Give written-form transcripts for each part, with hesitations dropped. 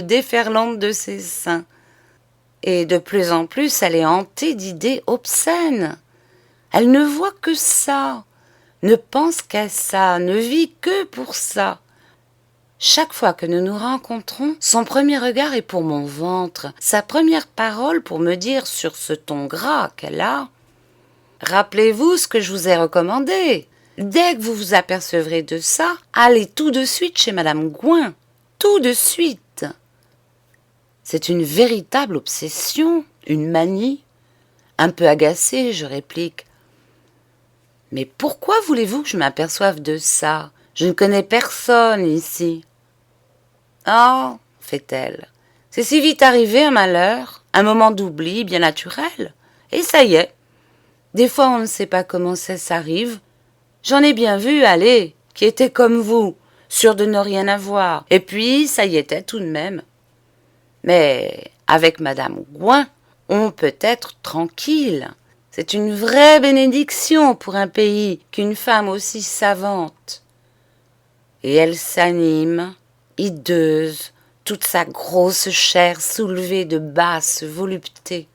déferlante de ses seins. Et de plus en plus, elle est hantée d'idées obscènes. Elle ne voit que ça, ne pense qu'à ça, ne vit que pour ça. Chaque fois que nous nous rencontrons, son premier regard est pour mon ventre, sa première parole pour me dire sur ce ton gras qu'elle a « Rappelez-vous ce que je vous ai recommandé. Dès que vous vous apercevrez de ça, allez tout de suite chez Madame Gouin. Tout de suite. » C'est une véritable obsession, une manie. Un peu agacée, je réplique. « Mais pourquoi voulez-vous que je m'aperçoive de ça? Je ne connais personne ici. » « Oh, fait-elle, c'est si vite arrivé un malheur, un moment d'oubli bien naturel. Et ça y est. Des fois on ne sait pas comment ça s'arrive. J'en ai bien vu, allez, qui étaient comme vous, sûrs de ne rien avoir. Et puis ça y était tout de même. Mais avec Madame Gouin, on peut être tranquille. C'est une vraie bénédiction pour un pays qu'une femme aussi savante. » Et elle s'anime, hideuse, toute sa grosse chair soulevée de basse volupté.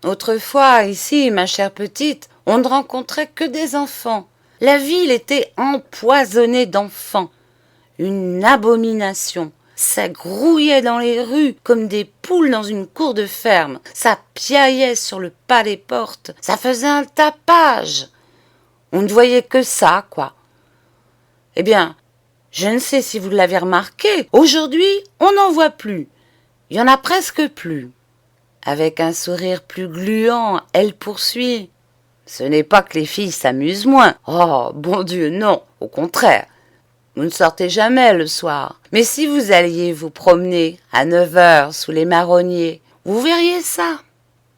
Autrefois, ici, ma chère petite, on ne rencontrait que des enfants. La ville était empoisonnée d'enfants. Une abomination. Ça grouillait dans les rues comme des poules dans une cour de ferme. Ça piaillait sur le pas des portes. Ça faisait un tapage. On ne voyait que ça, quoi. Eh bien, je ne sais si vous l'avez remarqué, aujourd'hui, on n'en voit plus. Il y en a presque plus. Avec un sourire plus gluant, elle poursuit. Ce n'est pas que les filles s'amusent moins. Oh, bon Dieu, non, au contraire. Vous ne sortez jamais le soir. Mais si vous alliez vous promener à 9 heures sous les marronniers, vous verriez ça.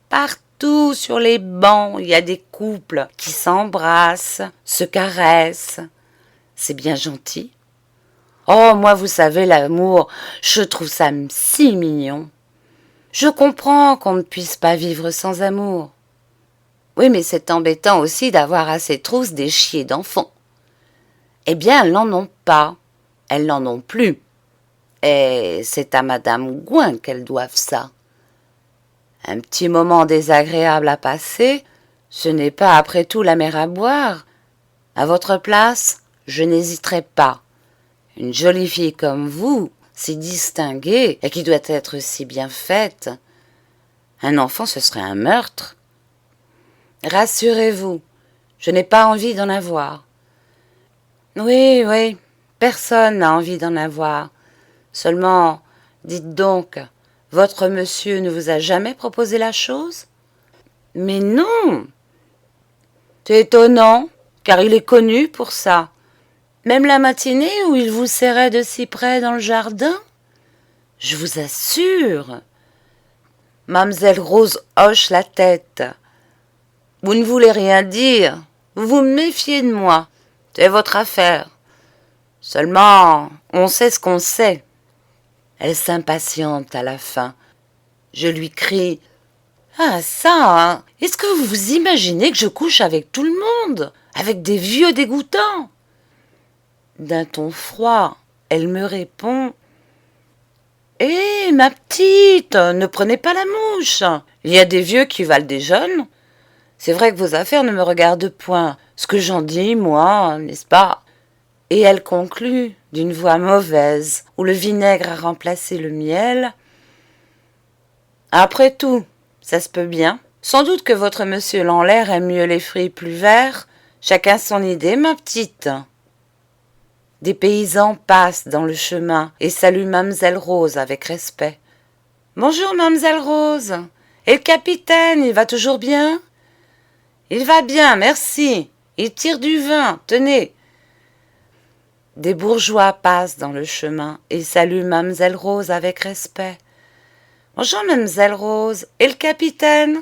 Partout sur les bancs, il y a des couples qui s'embrassent, se caressent. C'est bien gentil. Oh, moi, vous savez, l'amour, je trouve ça si mignon. Je comprends qu'on ne puisse pas vivre sans amour. Oui, mais c'est embêtant aussi d'avoir à ces trousses des chiers d'enfants. Eh bien, elles n'en ont pas. Elles n'en ont plus. Et c'est à Madame Gouin qu'elles doivent ça. Un petit moment désagréable à passer, ce n'est pas après tout la mer à boire. À votre place, je n'hésiterais pas. Une jolie fille comme vous, si distinguée et qui doit être si bien faite, un enfant ce serait un meurtre. Rassurez-vous, je n'ai pas envie d'en avoir. Oui, oui, personne n'a envie d'en avoir. Seulement, dites donc, votre monsieur ne vous a jamais proposé la chose? Mais non! C'est étonnant, car il est connu pour ça. Même la matinée où il vous serrait de si près dans le jardin? Je vous assure. Mamselle Rose hoche la tête. Vous ne voulez rien dire. Vous vous méfiez de moi. C'est votre affaire. Seulement, on sait ce qu'on sait. Elle s'impatiente à la fin. Je lui crie « Ah ça, hein, est-ce que vous vous imaginez que je couche avec tout le monde? Avec des vieux dégoûtants ?» D'un ton froid, elle me répond « Eh, ma petite, ne prenez pas la mouche. Il y a des vieux qui valent des jeunes. C'est vrai que vos affaires ne me regardent point. Ce que j'en dis, moi, n'est-ce pas ?» Et elle conclut d'une voix mauvaise, où le vinaigre a remplacé le miel. « Après tout, ça se peut bien. Sans doute que votre monsieur Lanlaire aime mieux les fruits plus verts. Chacun son idée, ma petite. » Des paysans passent dans le chemin et saluent Mamselle Rose avec respect. « Bonjour, Mamselle Rose. Et le capitaine, il va toujours bien? »« Il va bien, merci. Il tire du vin, tenez. » Des bourgeois passent dans le chemin et saluent Mamselle Rose avec respect. « Bonjour, Mamselle Rose. Et le capitaine? »«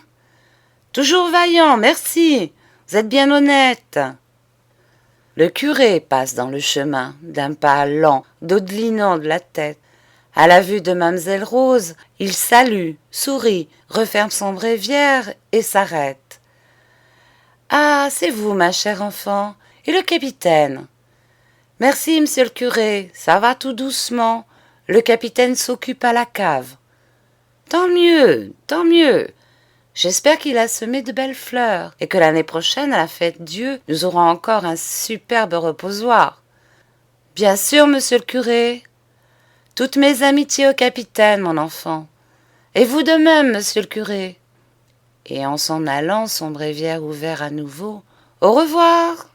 Toujours vaillant, merci. Vous êtes bien honnête. » Le curé passe dans le chemin, d'un pas lent, dodelinant de la tête. À la vue de Mamselle Rose, il salue, sourit, referme son bréviaire et s'arrête. « Ah, c'est vous, ma chère enfant. Et le capitaine? »« Merci, monsieur le curé, ça va tout doucement. Le capitaine s'occupe à la cave. Tant mieux, tant mieux. J'espère qu'il a semé de belles fleurs et que l'année prochaine, à la fête Dieu, nous aurons encore un superbe reposoir. Bien sûr, monsieur le curé. Toutes mes amitiés au capitaine, mon enfant. Et vous de même, monsieur le curé. Et en s'en allant, son bréviaire ouvert à nouveau. Au revoir.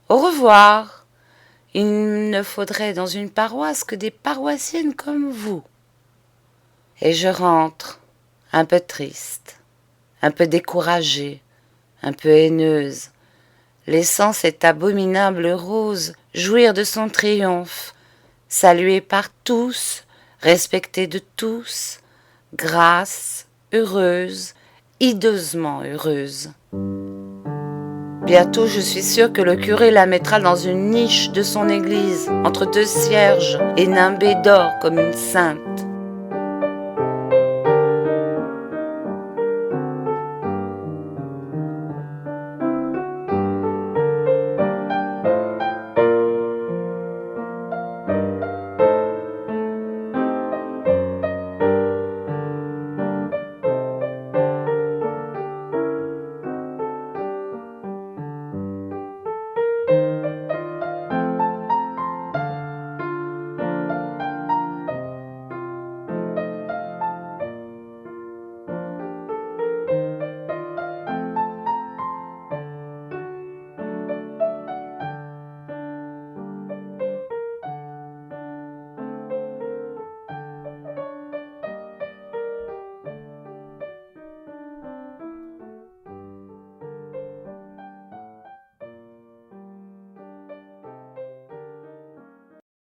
Au revoir. Il ne faudrait dans une paroisse que des paroissiennes comme vous. Et je rentre, un peu triste, un peu découragée, un peu haineuse, laissant cette abominable rose jouir de son triomphe, saluée par tous, respectée de tous, grasse, heureuse, hideusement heureuse. Bientôt, je suis sûre que le curé la mettra dans une niche de son église, entre deux cierges, et nimbée d'or comme une sainte.